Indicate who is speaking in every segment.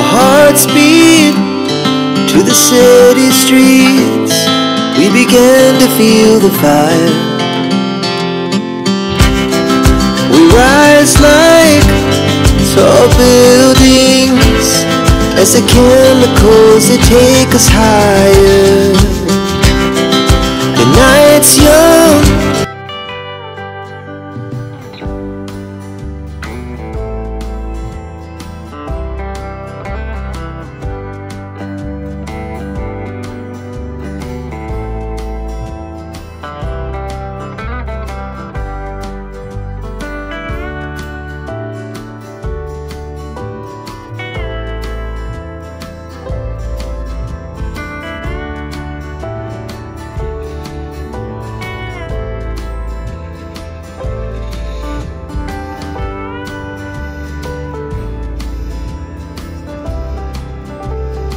Speaker 1: hearts beat to the city streets. We began to feel the fire. We rise like tall buildings as the chemicals they take us higher. The night's young.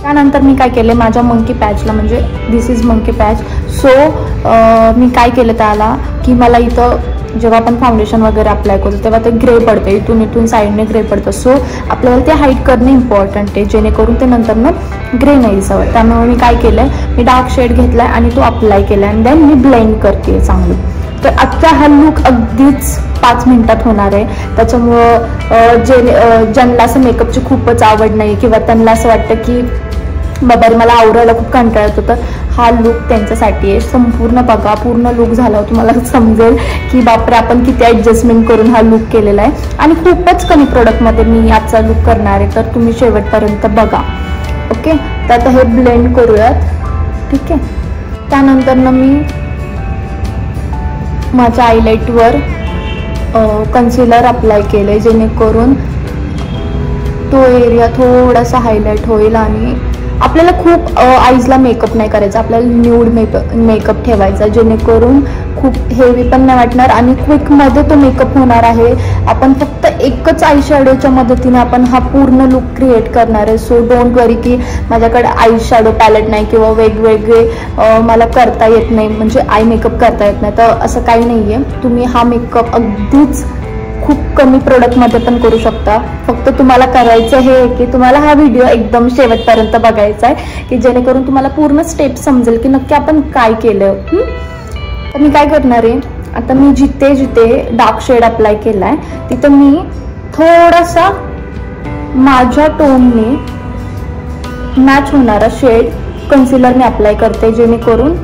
Speaker 2: त्यानंतर मी काय केले, माझ्या monkey पॅचला, म्हणजे दिस is monkey patch, so मी काय केलं त्याला की मला इथं जेव्हा आपण फाउंडेशन वगैरे अप्लाय करतो तेव्हा ते ग्रे पडतं, इथून साईडने ग्रे पडतं. सो आपल्याला ते हाईड करणं इम्पॉर्टंट आहे, जेणेकरून ते नंतर ग्रे नाही दिसावं. त्यामुळे मी काय केलंय, मी डार्क शेड घेतलाय आणि तो अप्लाय केला आणि देन मी ब्लेंड करते चांगलं. तर आजचा हा लुक अगदीच 5 मिनिटात होणार आहे. त्याच्यामुळं ज्यांना असं मेकअपची खूपच आवड नाही किंवा त्यांना असं वाटतं की बाबा मला आवरायला खूप कंटाळा येतो, तर हा लुक त्यांच्यासाठी आहे. संपूर्ण बघा, पूर्ण लुक झाला तुम्हाला समजेल की बापरे आपण किती ॲडजस्टमेंट करून हा लुक केलेला आहे. आणि खूपच कमी प्रोडक्टमध्ये मी आजचा लुक करणार आहे, तर तुम्ही शेवटपर्यंत बघा. ओके, तर आता हे ब्लेंड करूयात. ठीक आहे, त्यानंतर मी माझ्या आयलाइटवर कन्सिलर अप्लाय केले, जेणेकरून तो एरिया थोडासा हायलाइट होईल. आणि आपल्याला खूप आईजला मेकअप नाही करायचा, आपल्याला न्यूड मेकअप ठेवायचा, जेणेकरून खूप हेवी पण नाही वाटणार आणि क्विकमध्ये तो मेकअप होणार आहे. आपण फक्त एकच आय शॅडोच्या मदतीने आपण हा पूर्ण लुक क्रिएट करणार आहे. सो डोंट वरी की माझ्याकडे आय शॅडो पॅलेट नाही किंवा वेगवेगळे मला करता येत नाही, म्हणजे आय मेकअप करता येत नाही, तर असं काही नाही आहे. तुम्ही हा मेकअप अगदीच खूप कमी प्रोडक्टमध्ये पण करू शकता. फक्त तुम्हाला करायचं हे की तुम्हाला हा व्हिडिओ एकदम शेवटपर्यंत बघायचा आहे, की जेणेकरून तुम्हाला पूर्ण स्टेप समजेल की नक्की आपण काय केलं. तर मी काय करणार आहे, आता मी जिथे जिथे डार्क शेड अप्लाय केलाय तिथं मी थोडासा माझ्या टोनने मॅच होणारा शेड कन्सिलर मी अप्लाय करते, जेणेकरून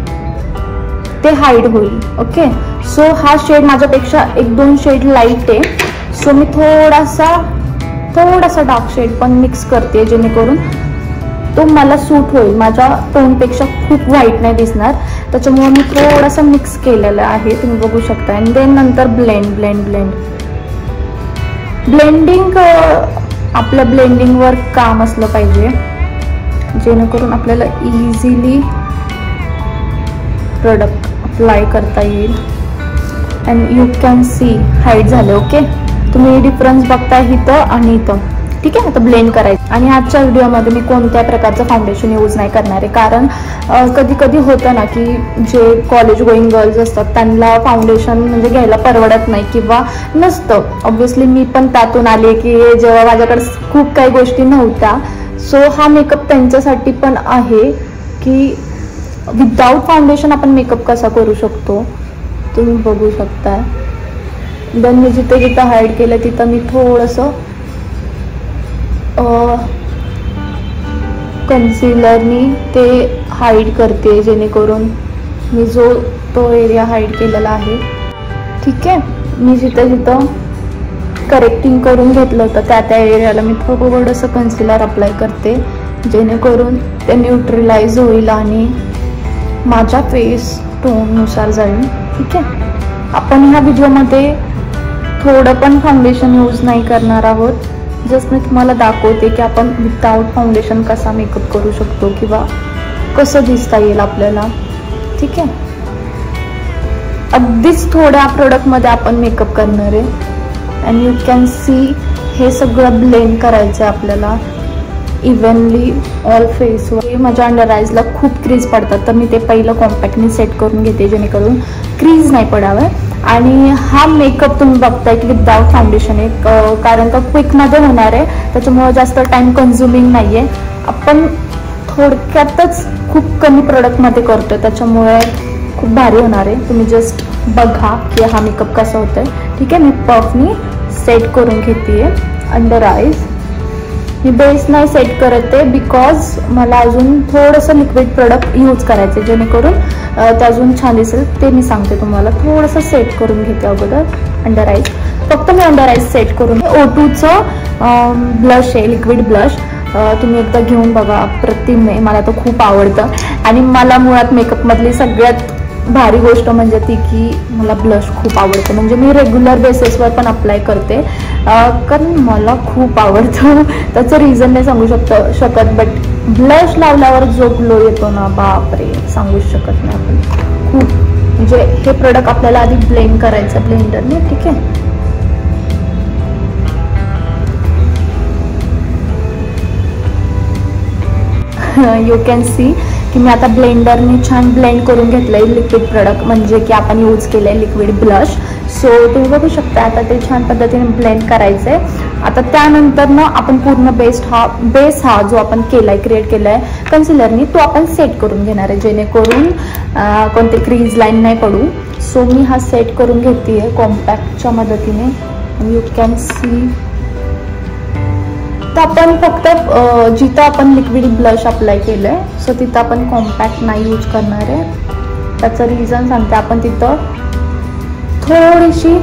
Speaker 2: ते हाईड होईल. ओके, सो हा शेड माझ्यापेक्षा 1-2 शेड लाईट आहे. सो मी थोडासा डार्क शेड पण मिक्स करते, जेणेकरून तो मला सूट होईल, माझ्या टोनपेक्षा खूप व्हाईट नाही दिसणार. त्याच्यामुळे मी थोडासा मिक्स केलेलं आहे, तुम्ही बघू शकता. आणि देन नंतर ब्लेंडिंग आपलं ब्लेंडिंगवर काम असलं पाहिजे, जेणेकरून आपल्याला इझिली प्रोडक्ट अप्लाय करता येईल. And you can C hide झालं. ओके, तुम्ही डिफरन्स बघता इथं आणि इथं. ठीक आहे, आता ब्लेंड करायचं. आणि आजच्या व्हिडिओमध्ये मी कोणत्या प्रकारचं फाउंडेशन यूज नाही करणार आहे, कारण कधी कधी होतं ना की जे कॉलेज गोईंग गर्ल्स असतात त्यांना फाउंडेशन म्हणजे घ्यायला परवडत नाही किंवा नसतं. ऑब्व्हियसली मी पण त्यातून आले की जेव्हा माझ्याकडे खूप काही गोष्टी नव्हत्या. सो हा मेकअप त्यांच्यासाठी पण आहे की विदाउट फाउंडेशन आपण मेकअप कसा करू शकतो, तुम्ही बघू शकता. देन मी जिथे जिथं हाईड केलं तिथं मी थोडंसं कन्सिलरनी ते हाईड करते, जेणेकरून मी जो तो एरिया हाईड केलेला आहे. ठीक आहे, मी जिथं जिथं करेक्टिंग करून घेतलं होतं त्या एरियाला मी थोडंसं कन्सिलर अप्लाय करते, जेणेकरून ते न्यूट्रलाइज होईल आणि माझ्या फेस टोननुसार जाईल. ठीक आहे, आपण ह्या व्हिडिओमध्ये थोडं पण फाउंडेशन यूज नाही करणार आहोत. जस्ट मी तुम्हाला दाखवते की आपण विदाउट फाउंडेशन कसा मेकअप करू शकतो किंवा कसं दिसता येईल आपल्याला. ठीक आहे, अगदीच थोड्या प्रोडक्टमध्ये आपण मेकअप करणार आहे. अँड यू कॅन सी हे सगळं ब्लेंड करायचं आहे आपल्याला इव्हनली ऑल फेसवर. माझ्या अंडर आईजला खूप क्रीज पडतात, तर मी ते पहिलं कॉम्पॅक्टनी सेट करून घेते, जेणेकरून क्रीज नाही पडावं. आणि हा मेकअप तुम्ही बघताय की विदाउट फाउंडेशन आहे, कारण का क्विकमध्ये होणार आहे, त्याच्यामुळे जास्त टाइम कन्झ्युमिंग नाही आहे. आपण थोडक्यातच खूप कमी प्रोडक्टमध्ये करतोय, त्याच्यामुळे खूप भारी होणार आहे. तुम्ही जस्ट बघा की हा मेकअप कसा होतोय. ठीक आहे, मी पफनी सेट करून घेते अंडर आईज. मी बेस नाही सेट करत आहे बिकॉज मला अजून थोडंसं लिक्विड प्रोडक्ट यूज करायचे जेणेकरून ते अजून छान दिसेल. ते मी सांगते तुम्हाला. थोडंसं सेट करून घेते अगोदर अंडर आईज. फक्त मी अंडर आईज सेट करून. O2चं ब्लश आहे, लिक्विड ब्लश. तुम्ही एकदा घेऊन बघा, अप्रतिम आहे. मला तर खूप आवडतं. आणि मला मुळात मेकअपमधली सगळ्यात भारी गोष्ट म्हणजे ती की मला ब्लश खूप आवडतं. म्हणजे मी रेग्युलर बेसिसवर पण अप्लाय करते कारण मला खूप आवडतं. त्याचं रिझन नाही सांगू शकत बट ब्लश लावल्यावर जो ग्लो येतो ना, बापरे, सांगूच शकत नाही आपण. खूप म्हणजे हे प्रोडक्ट आपल्याला आधी ब्लेंड करायचं ब्लेंडरने. ठीक आहे, यू कॅन सी की मी आता ब्लेंडरने छान ब्लेंड करून घेतलंय लिक्विड प्रोडक्ट, म्हणजे की आपण यूज केलंय लिक्विड ब्लश. सो तुम्ही बघू शकता आता ते छान पद्धतीने ब्लेंड करायचंय. आता त्यानंतर ना आपण पूर्ण बेस हा जो आपण केलाय, क्रिएट केलाय कन्सिलरनी, तो आपण सेट करून घेणार आहे जेणेकरून कोणते क्रीज लाईन नाही पडू. सो मी हा सेट करून घेते कॉम्पॅक्टच्या मदतीने. You can C. तर आपण फक्त जिथं आपण लिक्विड ब्लश अप्लाय केलंय सो तिथं आपण कॉम्पॅक्ट नाही यूज करणार आहे. त्याचं रिझन सांगते. आपण तिथं थोडीशी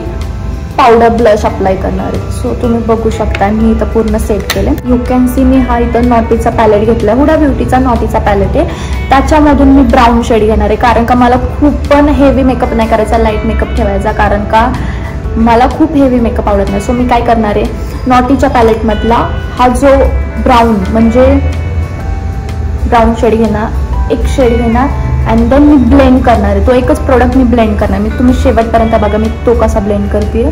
Speaker 2: पावडर ब्लश अप्लाय करणार आहे. सो तुम्ही बघू शकता मी इथं पूर्ण सेट केलं. यू कॅन सी मी हा इथं नॉटीचा पॅलेट घेतला, हुडा ब्युटीचा नॉटीचा पॅलेट आहे. त्याच्यामधून मी ब्राऊन शेड घेणार आहे कारण का मला खूप पण हेवी मेकअप नाही करायचा, लाईट मेकअप ठेवायचा, कारण का मला खूप हेवी मेकअप आवडत नाही. सो मी काय करणार आहे, नॉटीच्या पॅलेटमधला हा जो ब्राऊन म्हणजे ब्राऊन शेड घेणार, एक शेड घेणार अँड देन मी ब्लेंड करणार आहे. तो एकच प्रोडक्ट मी ब्लेंड करणार. मी तुम्ही शेवटपर्यंत बघा मी तो कसा ब्लेंड करते.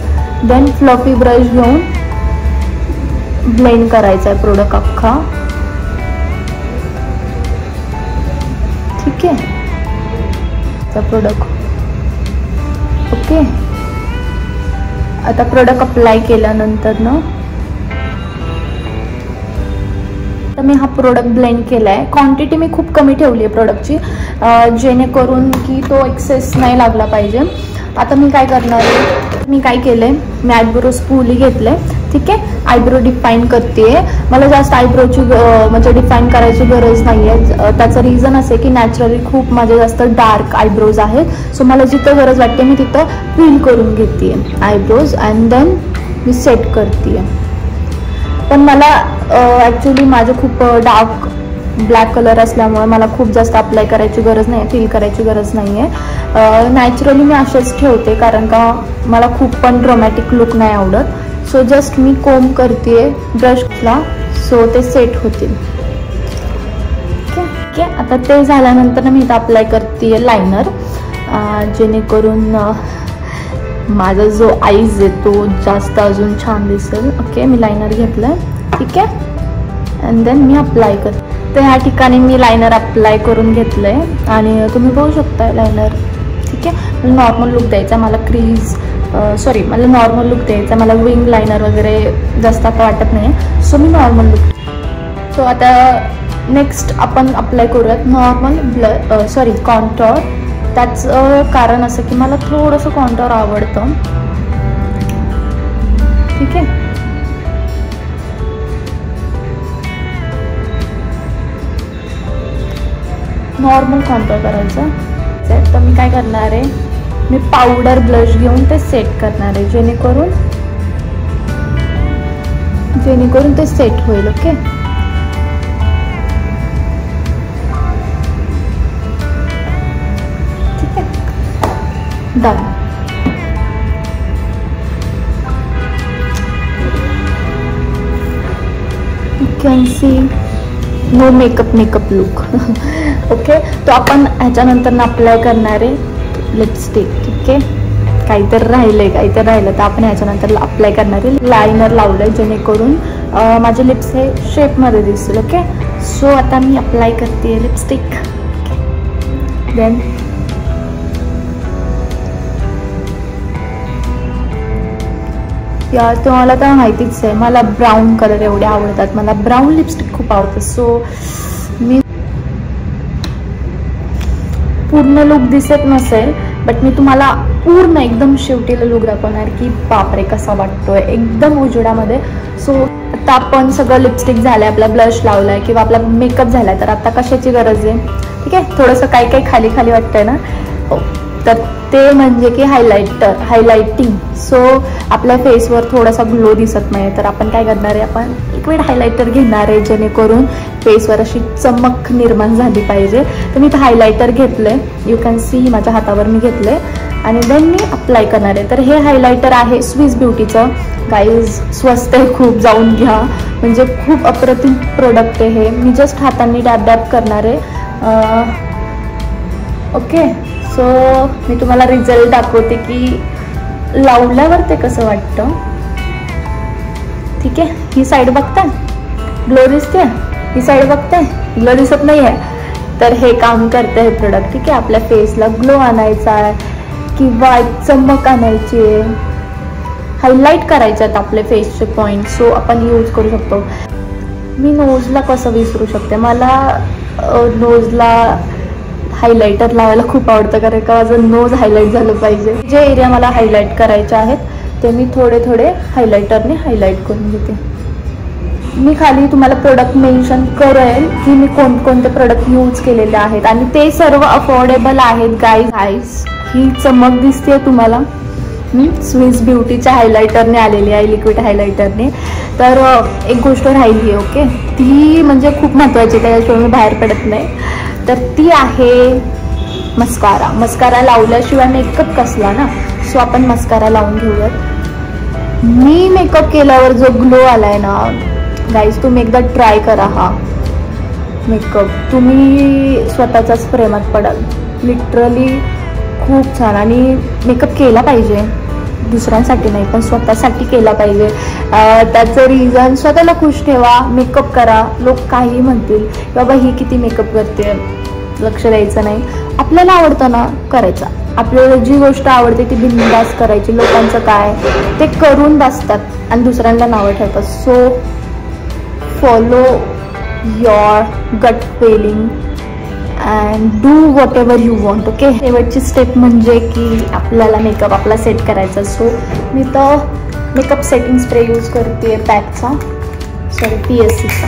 Speaker 2: देन फ्लफी ब्रश घेऊन ब्लेंड करायचा आहे प्रोडक्ट अख्खा. ठीक आहे, त्या प्रोडक्ट ओके. आता प्रोडक्ट अप्लाय केल्यानंतर ना तर मी हा प्रोडक्ट ब्लेंड केला आहे. क्वांटिटी मी खूप कमी ठेवली आहे प्रोडक्टची जेणेकरून की तो एक्सेस नाही लागला पाहिजे. आता मी काय करणार आहे, मी काय केलं आहे, मी आयब्रो स्पूली घेतलं आहे. ठीक आहे, आयब्रो डिफाईन करते. मला जास्त आयब्रोची म्हणजे डिफाईन करायची गरज नाही आहे. त्याचं रिझन असं आहे की नॅचरली खूप माझे जास्त डार्क आयब्रोज आहेत. सो मला जिथं गरज वाटते मी तिथं फिल करून घेते eyebrows and than me set करते. पण मला ॲक्च्युली माझे खूप डार्क ब्लॅक कलर असल्यामुळे मला खूप जास्त अप्लाय करायची गरज नाही, फिल करायची गरज नाही आहे. नॅचरली मी असेच ठेवते कारण का मला खूप पण ड्रामॅटिक लुक नाही आवडत. सो जस्ट मी कोम करते ब्रशला सो ते सेट होतील. ओके, आता ते झाल्यानंतर मी इथं अप्लाय करते लायनर जेणेकरून माझा जो आईज आहे तो जास्त अजून छान दिसेल. ओके, मी लायनर घेतलं. ठीक आहे, अँड देन मी अप्लाय करते. तर ह्या ठिकाणी मी लायनर अप्लाय करून घेतलं आहे आणि तुम्ही बघू शकता लायनर. ठीक आहे, मला नॉर्मल लुक द्यायचा, मला मला नॉर्मल लुक द्यायचा, मला विंग लायनर वगैरे जास्त आता वाटत नाही. सो मी नॉर्मल लुक. सो आता नेक्स्ट आपण अप्लाय करूयात नॉर्मल कॉन्टॉर. त्याचं कारण असं की मला थोडंसं कॉन्टॉर आवडतं. ठीक आहे, नॉर्मल कॉन्टॉर करायचं. तर मी काय करणार आहे, मी पावडर ब्लश घेऊन ते सेट करणार आहे जेणेकरून ते सेट होईल. ओके, ठीक आहे, done. You can see no makeup look. Okay, तो आपण ह्याच्यानंतर अप्लाय करणार आहे लिपस्टिक. ठीक आहे, काहीतरी राहिलं तर आपण ह्याच्यानंतर अप्लाय करणार आहे. लायनर लावलं आहे जेणेकरून माझे लिप्स हे शेपमध्ये दिसतील. ओके, सो आता मी अप्लाय करते लिपस्टिक. यार तुम्हाला तर माहितीच आहे मला ब्राऊन कलर एवढे आवडतात, मला ब्राऊन लिपस्टिक खूप आवडतं. सो मी पूर्ण लुक दिसत नसेल बट मी तुम्हाला पूर्ण एकदम शेवटीला लुक दाखवणार की बापरे कसा वाटतोय एकदम उजेडामध्ये. सो आता आपण सगळं लिपस्टिक झालंय, आपला ब्लश लावलाय किंवा आपला मेकअप झालाय, तर आता कशाची गरज आहे? ठीक आहे, थोडंसं काही काही खाली खाली वाटतंय ना, हो, तर ते म्हणजे की हायलायटिंग. सो आपल्या फेसवर थोडासा ग्लो दिसत नाही, तर आपण काय करणार आहे, आपण लिक्विड हायलायटर घेणार आहे जेणेकरून फेसवर अशी चमक निर्माण झाली पाहिजे. तर मी इथं हायलायटर घेतलंय, यू कॅन सी माझ्या हातावर मी घेतलंय आणि देन मी अप्लाय करणार आहे. तर हे हायलायटर आहे स्विस ब्युटीचं. गाईज स्वस्त आहे खूप, जाऊन घ्या, म्हणजे खूप अप्रतिम प्रोडक्ट आहे हे. मी जस्ट हातांनी डॅब डॅब करणार आहे. ओके, सो मी तुम्हाला रिझल्ट दाखवते की लावल्यावर ते कसं वाटतं. ठीक आहे, ही साईड बघताय ग्लो दिसते, ही साईड बघताय ग्लो दिसत नाही आहे. तर हे काम करतं हे प्रोडक्ट. ठीक आहे, आपल्या फेसला ग्लो आणायचा आहे किंवा चमक आणायची आहे, हायलाईट करायचे आहेत आपले फेसचे पॉईंट. सो आपण यूज करू शकतो. मी नोजला कसं विसरू शकते, मला नोजला हायलायटर लावायला खूप आवडतं, कारण का माझं नोज हायलाईट झालं पाहिजे. जे एरिया मला हायलाईट करायचे आहेत ते मी थोडे थोडे हायलायटरने हायलाईट करून घेते. मी खाली तुम्हाला प्रोडक्ट मेन्शन करेल की मी कोणकोणते प्रोडक्ट यूज केलेले आहेत आणि ते सर्व अफोर्डेबल आहेत. गाईज ही चमक दिसते तुम्हाला, स्विस ब्युटीच्या हायलायटरने आलेली आहे, लिक्विड हायलायटरने. तर एक गोष्ट राहिली आहे, ओके, ती म्हणजे खूप महत्त्वाची, त्याच्याशिवाय मी बाहेर पडत नाही. तर ती आहे मस्कारा. मस्कारा लावल्याशिवाय मेकअप कसला ना, सो आपण मस्कारा लावून घेऊयात. मी मेकअप केल्यावर जो ग्लो आलाय ना गाईज, तुम्ही एकदा ट्राय करा हा मेकअप, तुम्ही स्वतःच्याच प्रेमात पडाल. लिटरली खूप छान. आणि मेकअप केला पाहिजे, दुसऱ्यांसाठी नाही पण स्वतःसाठी केला पाहिजे. त्याचं रिझन स्वतःला खुश ठेवा, मेकअप करा. लोक काही म्हणतील बाबा ही किती मेकअप करते, लक्ष द्यायचं नाही. आपल्याला आवडतं ना करायचं, आपल्याला जी गोष्ट आवडते ती बिनधास्त करायची. लोकांचं काय, ते करून बसतात आणि दुसऱ्यांना नावं ठेवतात. So follow your gut feeling and do whatever you want. Okay, शेवटची स्टेप म्हणजे की आपल्याला मेकअप आपला सेट करायचा. सो मी तर मेकअप सेटिंग स्प्रे यूज करते पॅकचा, सॉरी PSCचा.